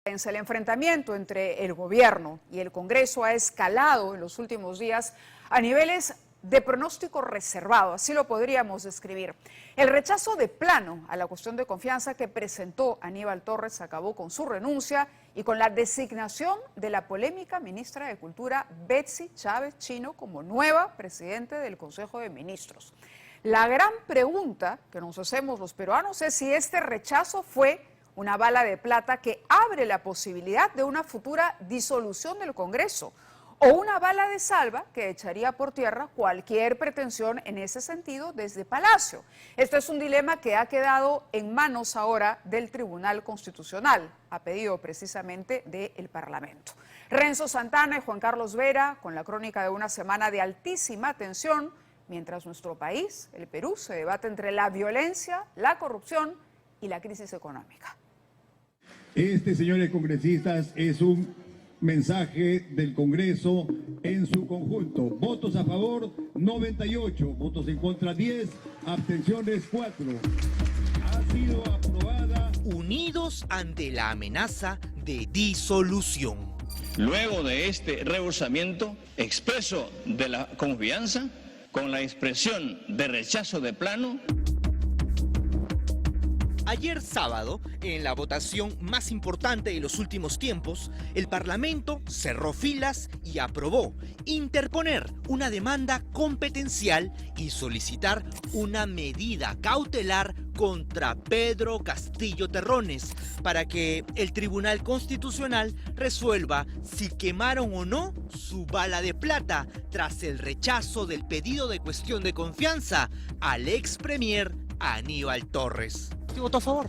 El enfrentamiento entre el gobierno y el Congreso ha escalado en los últimos días a niveles de pronóstico reservado, así lo podríamos describir. El rechazo de plano a la cuestión de confianza que presentó Aníbal Torres acabó con su renuncia y con la designación de la polémica ministra de Cultura Betsy Chávez Chino como nueva presidenta del Consejo de Ministros. La gran pregunta que nos hacemos los peruanos es si este rechazo fue una bala de plata que abre la posibilidad de una futura disolución del Congreso o una bala de salva que echaría por tierra cualquier pretensión en ese sentido desde Palacio. Esto es un dilema que ha quedado en manos ahora del Tribunal Constitucional, a pedido precisamente del Parlamento. Renzo Santana y Juan Carlos Vera con la crónica de una semana de altísima tensión, mientras nuestro país, el Perú, se debate entre la violencia, la corrupción y la crisis económica. Señores congresistas, es un mensaje del Congreso en su conjunto. Votos a favor, 98. Votos en contra, 10. Abstenciones, 4. Ha sido aprobada. Unidos ante la amenaza de disolución. Luego de este rehusamiento expreso de la confianza, con la expresión de rechazo de plano. Ayer sábado, en la votación más importante de los últimos tiempos, el Parlamento cerró filas y aprobó interponer una demanda competencial y solicitar una medida cautelar contra Pedro Castillo Terrones para que el Tribunal Constitucional resuelva si quemaron o no su bala de plata tras el rechazo del pedido de cuestión de confianza al ex premier Aníbal Torres. ¿Votó a favor?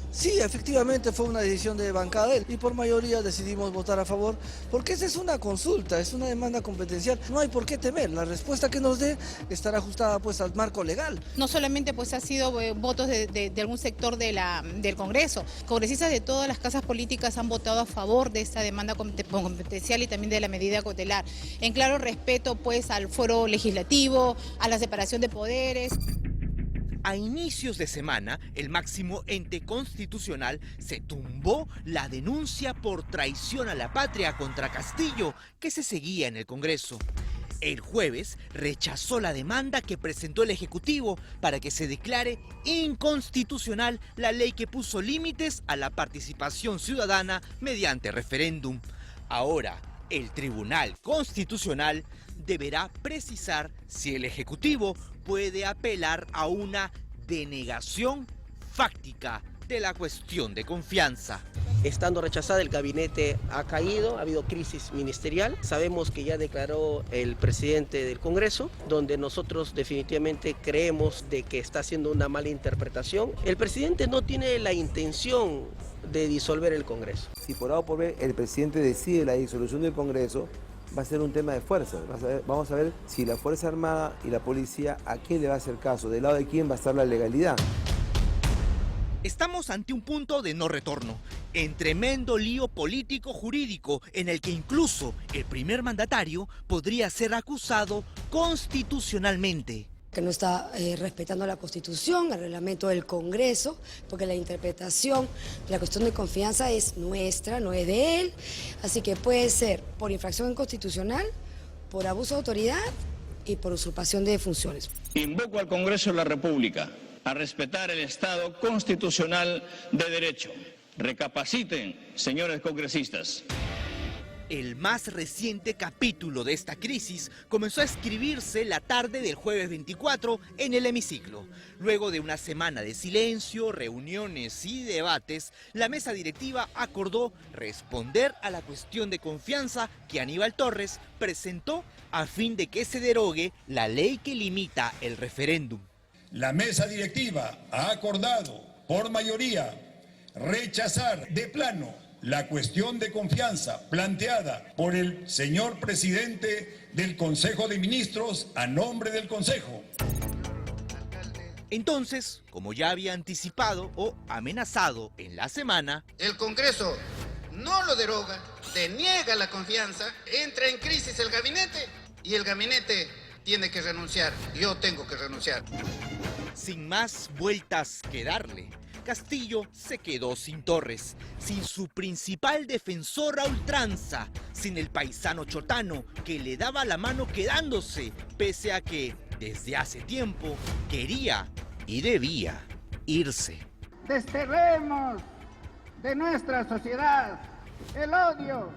Sí, efectivamente fue una decisión de bancada de él y por mayoría decidimos votar a favor porque esa es una consulta, es una demanda competencial, no hay por qué temer, la respuesta que nos dé estará ajustada pues al marco legal. No solamente pues ha sido votos de algún sector del Congreso, congresistas de todas las casas políticas han votado a favor de esta demanda competencial y también de la medida cautelar, en claro respeto pues al fuero legislativo, a la separación de poderes. A inicios de semana, el máximo ente constitucional se tumbó la denuncia por traición a la patria contra Castillo, que se seguía en el Congreso. El jueves rechazó la demanda que presentó el Ejecutivo para que se declare inconstitucional la ley que puso límites a la participación ciudadana mediante referéndum. Ahora, el Tribunal Constitucional deberá precisar si el Ejecutivo puede apelar a una denegación fáctica de la cuestión de confianza. Estando rechazada, el gabinete ha caído, ha habido crisis ministerial. Sabemos que ya declaró el presidente del Congreso, donde nosotros definitivamente creemos de que está haciendo una mala interpretación. El presidente no tiene la intención de disolver el Congreso. Si por A o por B el presidente decide la disolución del Congreso, va a ser un tema de fuerza. Vamos a ver si la Fuerza Armada y la Policía, ¿a quién le va a hacer caso? ¿Del lado de quién va a estar la legalidad? Estamos ante un punto de no retorno, en tremendo lío político-jurídico en el que incluso el primer mandatario podría ser acusado constitucionalmente. Que no está respetando la Constitución, el reglamento del Congreso, porque la interpretación de la cuestión de confianza es nuestra, no es de él, así que puede ser por infracción inconstitucional, por abuso de autoridad y por usurpación de funciones. Invoco al Congreso de la República a respetar el Estado constitucional de derecho. Recapaciten, señores congresistas. El más reciente capítulo de esta crisis comenzó a escribirse la tarde del jueves 24 en el hemiciclo. Luego de una semana de silencio, reuniones y debates, la mesa directiva acordó responder a la cuestión de confianza que Aníbal Torres presentó a fin de que se derogue la ley que limita el referéndum. La mesa directiva ha acordado por mayoría rechazar de plano la cuestión de confianza planteada por el señor presidente del Consejo de Ministros a nombre del Consejo. Entonces, como ya había anticipado o amenazado en la semana, el Congreso no lo deroga, deniega la confianza, entra en crisis el gabinete y el gabinete tiene que renunciar. Yo tengo que renunciar. Sin más vueltas que darle, Castillo se quedó sin Torres, sin su principal defensor a ultranza, sin el paisano chotano que le daba la mano quedándose, pese a que, desde hace tiempo, quería y debía irse. Desterremos de nuestra sociedad el odio,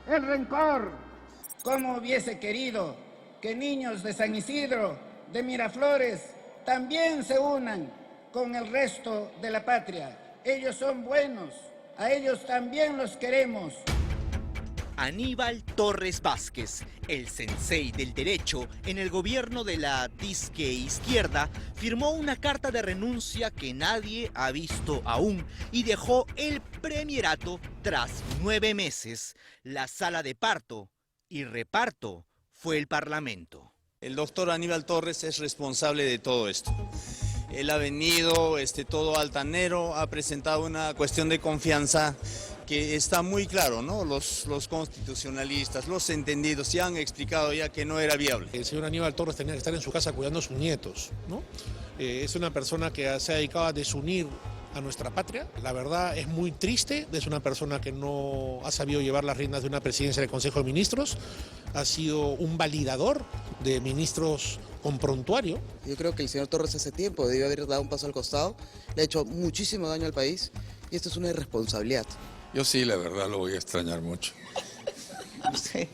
el rencor. Como hubiese querido que niños de San Isidro, de Miraflores, también se unan con el resto de la patria. Ellos son buenos, a ellos también los queremos. Aníbal Torres Vázquez, el sensei del derecho en el gobierno de la disque izquierda, firmó una carta de renuncia que nadie ha visto aún y dejó el premierato tras 9 meses. La sala de parto y reparto fue el Parlamento. El doctor Aníbal Torres es responsable de todo esto. Él ha venido todo altanero, ha presentado una cuestión de confianza que está muy claro, ¿no? Los constitucionalistas, los entendidos ya han explicado ya que no era viable. El señor Aníbal Torres tenía que estar en su casa cuidando a sus nietos, ¿no? Es una persona que se ha dedicado a desunir a nuestra patria. La verdad es muy triste, es una persona que no ha sabido llevar las riendas de una presidencia del Consejo de Ministros, ha sido un validador de ministros con prontuario. Yo creo que el señor Torres hace tiempo debió haber dado un paso al costado, le ha hecho muchísimo daño al país y esto es una irresponsabilidad. Yo sí, la verdad, lo voy a extrañar mucho. Sí.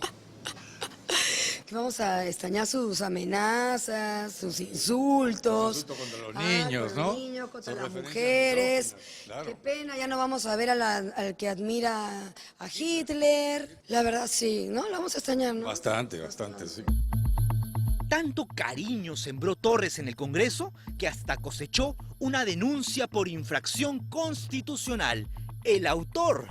Vamos a extrañar sus amenazas, sus insultos. Contra los niños, ¿no? Contra los niños, contra las mujeres. Claro. Qué pena, ya no vamos a ver al que admira a Hitler. La verdad, sí, ¿no? Lo vamos a extrañar, ¿no? Bastante, sí. Tanto cariño sembró Torres en el Congreso que hasta cosechó una denuncia por infracción constitucional. El autor,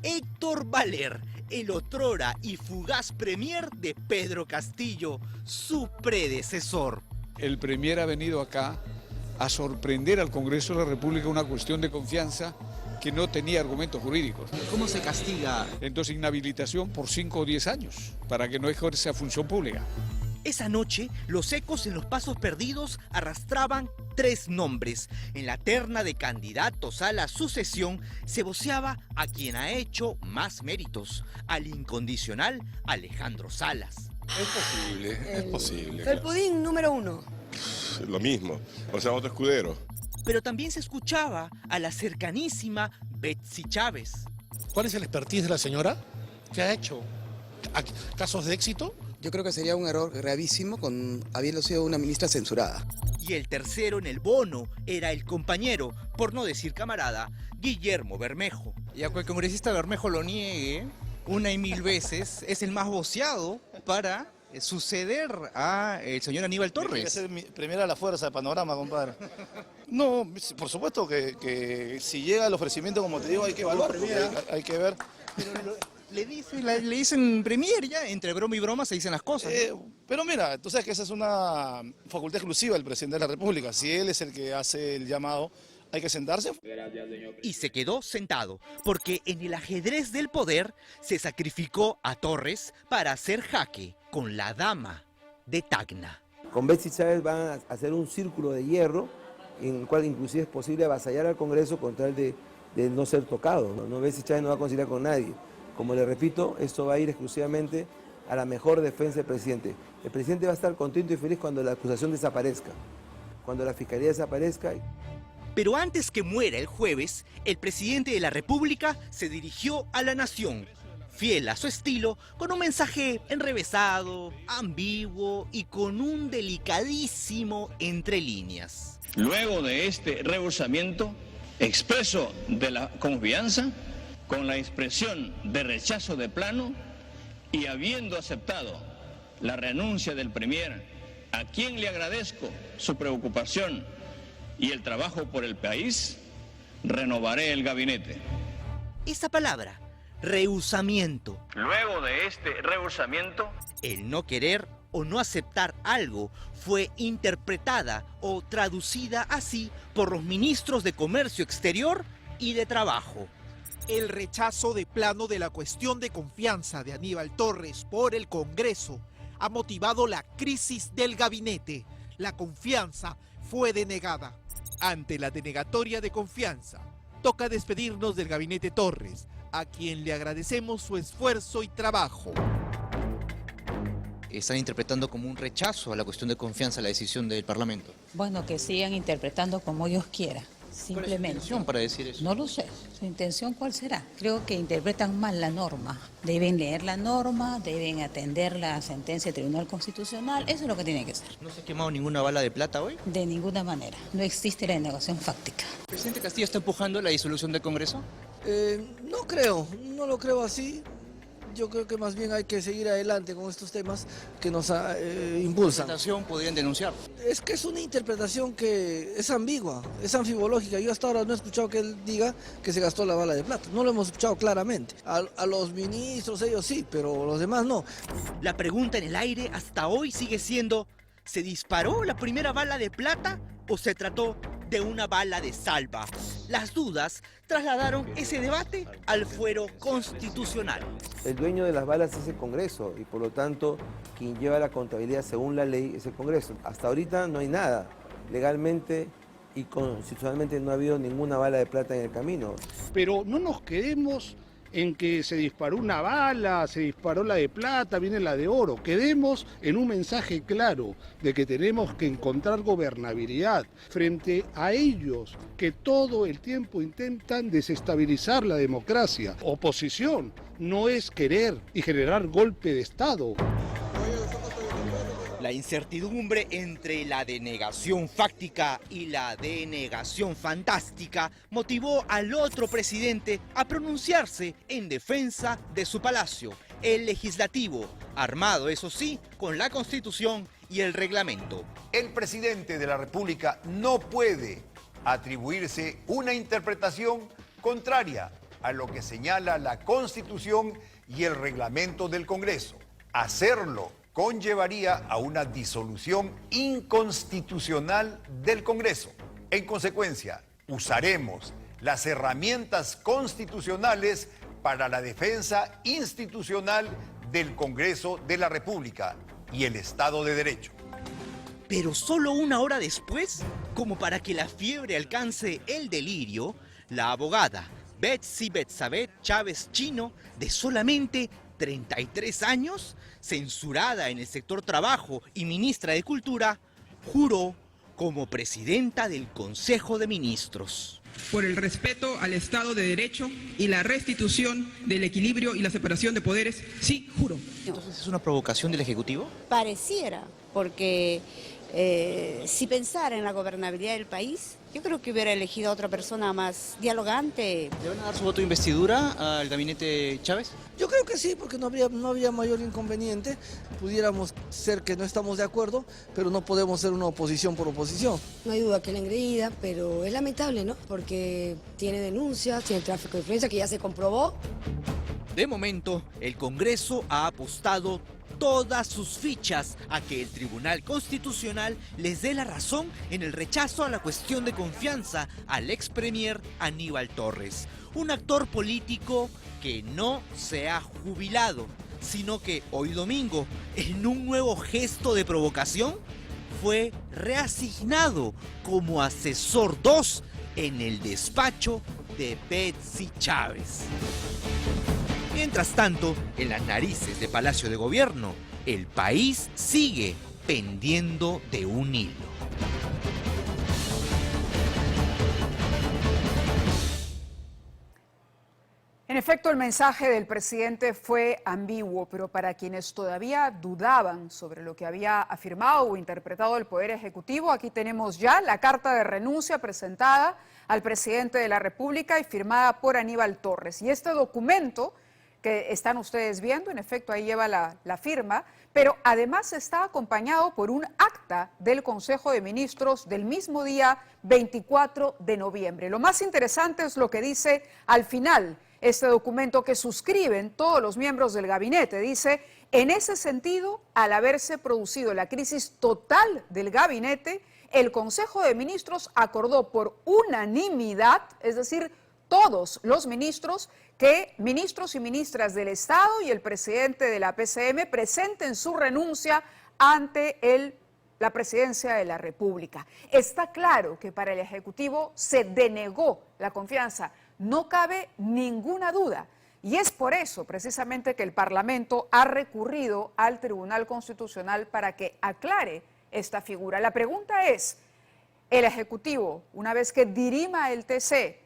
Héctor Valer, el otrora y fugaz premier de Pedro Castillo, su predecesor. El premier ha venido acá a sorprender al Congreso de la República una cuestión de confianza que no tenía argumentos jurídicos. ¿Cómo se castiga? Entonces, inhabilitación por 5 o 10 años, para que no ejerza función pública. Esa noche, los ecos en los pasos perdidos arrastraban 3 nombres. En la terna de candidatos a la sucesión se voceaba a quien ha hecho más méritos, al incondicional Alejandro Salas. Es posible. El pudín número 1. Lo mismo, o sea, otro escudero. Pero también se escuchaba a la cercanísima Betsy Chávez. ¿Cuál es el expertise de la señora? ¿Qué ha hecho? ¿Casos de éxito? Yo creo que sería un error gravísimo habiendo sido una ministra censurada. Y el tercero en el bono era el compañero, por no decir camarada, Guillermo Bermejo. Y aunque el congresista Bermejo lo niegue 1 y 1000 veces, es el más voceado para suceder a el señor Aníbal Torres. Tiene que ser primera la fuerza de Panorama, compadre. No, por supuesto que si llega el ofrecimiento, como te digo, hay que evaluar, hay que ver. Le dicen premier ya, entre broma y broma se dicen las cosas. Pero mira, tú sabes que esa es una facultad exclusiva del presidente de la República. Si él es el que hace el llamado, hay que sentarse. Y se quedó sentado, porque en el ajedrez del poder se sacrificó a Torres para hacer jaque con la dama de Tacna. Con Betsy Chávez van a hacer un círculo de hierro, en el cual inclusive es posible avasallar al Congreso con tal de no ser tocado. ¿No? Betsy Chávez no va a conciliar con nadie. Como le repito, esto va a ir exclusivamente a la mejor defensa del presidente. El presidente va a estar contento y feliz cuando la acusación desaparezca, cuando la fiscalía desaparezca. Pero antes que muera el jueves, el presidente de la República se dirigió a la nación, fiel a su estilo, con un mensaje enrevesado, ambiguo y con un delicadísimo entre líneas. Luego de este rehusamiento expreso de la confianza, con la expresión de rechazo de plano y habiendo aceptado la renuncia del premier, a quien le agradezco su preocupación y el trabajo por el país, renovaré el gabinete. Esa palabra, rehusamiento. Luego de este rehusamiento, el no querer o no aceptar algo fue interpretada o traducida así por los ministros de Comercio Exterior y de Trabajo. El rechazo de plano de la cuestión de confianza de Aníbal Torres por el Congreso ha motivado la crisis del gabinete. La confianza fue denegada. Ante la denegatoria de confianza, toca despedirnos del gabinete Torres, a quien le agradecemos su esfuerzo y trabajo. Están interpretando como un rechazo a la cuestión de confianza la decisión del Parlamento. Bueno, que sigan interpretando como ellos quieran, ¿Cuál es su simplemente. intención para decir eso? No lo sé. ¿Su intención cuál será? Creo que interpretan mal la norma. Deben leer la norma, deben atender la sentencia del Tribunal Constitucional. Eso es lo que tiene que ser. ¿No se ha quemado ninguna bala de plata hoy? De ninguna manera. No existe la denegación fáctica. ¿El presidente Castillo está empujando la disolución del Congreso? No creo, no lo creo así. Yo creo que más bien hay que seguir adelante con estos temas que nos impulsan. ¿Qué interpretación podrían denunciar? Es que es una interpretación que es ambigua, es anfibológica. Yo hasta ahora no he escuchado que él diga que se gastó la bala de plata. No lo hemos escuchado claramente. A los ministros, ellos sí, pero los demás no. La pregunta en el aire hasta hoy sigue siendo, ¿se disparó la primera bala de plata o se trató de una bala de salva? Las dudas trasladaron ese debate al fuero constitucional. El dueño de las balas es el Congreso y por lo tanto quien lleva la contabilidad según la ley es el Congreso. Hasta ahorita no hay nada. Legalmente y constitucionalmente no ha habido ninguna bala de plata en el camino. Pero no nos quedemos en que se disparó una bala, se disparó la de plata, viene la de oro. Quedemos en un mensaje claro de que tenemos que encontrar gobernabilidad frente a ellos que todo el tiempo intentan desestabilizar la democracia. Oposición no es querer y generar golpe de Estado. La incertidumbre entre la denegación fáctica y la denegación fantástica motivó al otro presidente a pronunciarse en defensa de su palacio, el legislativo, armado, eso sí, con la Constitución y el reglamento. El presidente de la República no puede atribuirse una interpretación contraria a lo que señala la Constitución y el reglamento del Congreso. Hacerlo conllevaría a una disolución inconstitucional del Congreso. En consecuencia, usaremos las herramientas constitucionales para la defensa institucional del Congreso de la República y el Estado de Derecho. Pero solo una hora después, como para que la fiebre alcance el delirio, la abogada Betsy Betsabé Chávez Chino, de solamente 33 años, censurada en el sector trabajo y ministra de Cultura, juró como presidenta del Consejo de Ministros. Por el respeto al Estado de Derecho y la restitución del equilibrio y la separación de poderes, sí, juro. ¿Entonces es una provocación del Ejecutivo? Pareciera, porque si pensara en la gobernabilidad del país, yo creo que hubiera elegido a otra persona más dialogante. ¿Le van a dar su voto de investidura al gabinete Chávez? Yo creo que sí, porque no habría mayor inconveniente. Pudiéramos ser que no estamos de acuerdo, pero no podemos ser una oposición por oposición. No hay duda que es la engreída, pero es lamentable, ¿no? Porque tiene denuncias, tiene tráfico de influencia que ya se comprobó. De momento, el Congreso ha apostado todas sus fichas a que el Tribunal Constitucional les dé la razón en el rechazo a la cuestión de confianza al ex premier Aníbal Torres, un actor político que no se ha jubilado, sino que hoy domingo, en un nuevo gesto de provocación, fue reasignado como asesor 2 en el despacho de Betsy Chávez. Mientras tanto, en las narices de Palacio de Gobierno, el país sigue pendiendo de un hilo. En efecto, el mensaje del presidente fue ambiguo, pero para quienes todavía dudaban sobre lo que había afirmado o interpretado el Poder Ejecutivo, aquí tenemos ya la carta de renuncia presentada al presidente de la República y firmada por Aníbal Torres. Y este documento que están ustedes viendo, en efecto, ahí lleva la firma, pero además está acompañado por un acta del Consejo de Ministros del mismo día 24 de noviembre. Lo más interesante es lo que dice al final este documento que suscriben todos los miembros del gabinete. Dice, en ese sentido, al haberse producido la crisis total del gabinete, el Consejo de Ministros acordó por unanimidad, es decir, todos los ministros, que ministros y ministras del Estado y el presidente de la PCM presenten su renuncia ante la presidencia de la República. Está claro que para el Ejecutivo se denegó la confianza, no cabe ninguna duda. Y es por eso, precisamente, que el Parlamento ha recurrido al Tribunal Constitucional para que aclare esta figura. La pregunta es, ¿el Ejecutivo, una vez que dirima el TC,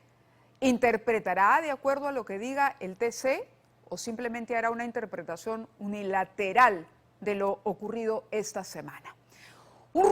interpretará de acuerdo a lo que diga el TC o simplemente hará una interpretación unilateral de lo ocurrido esta semana?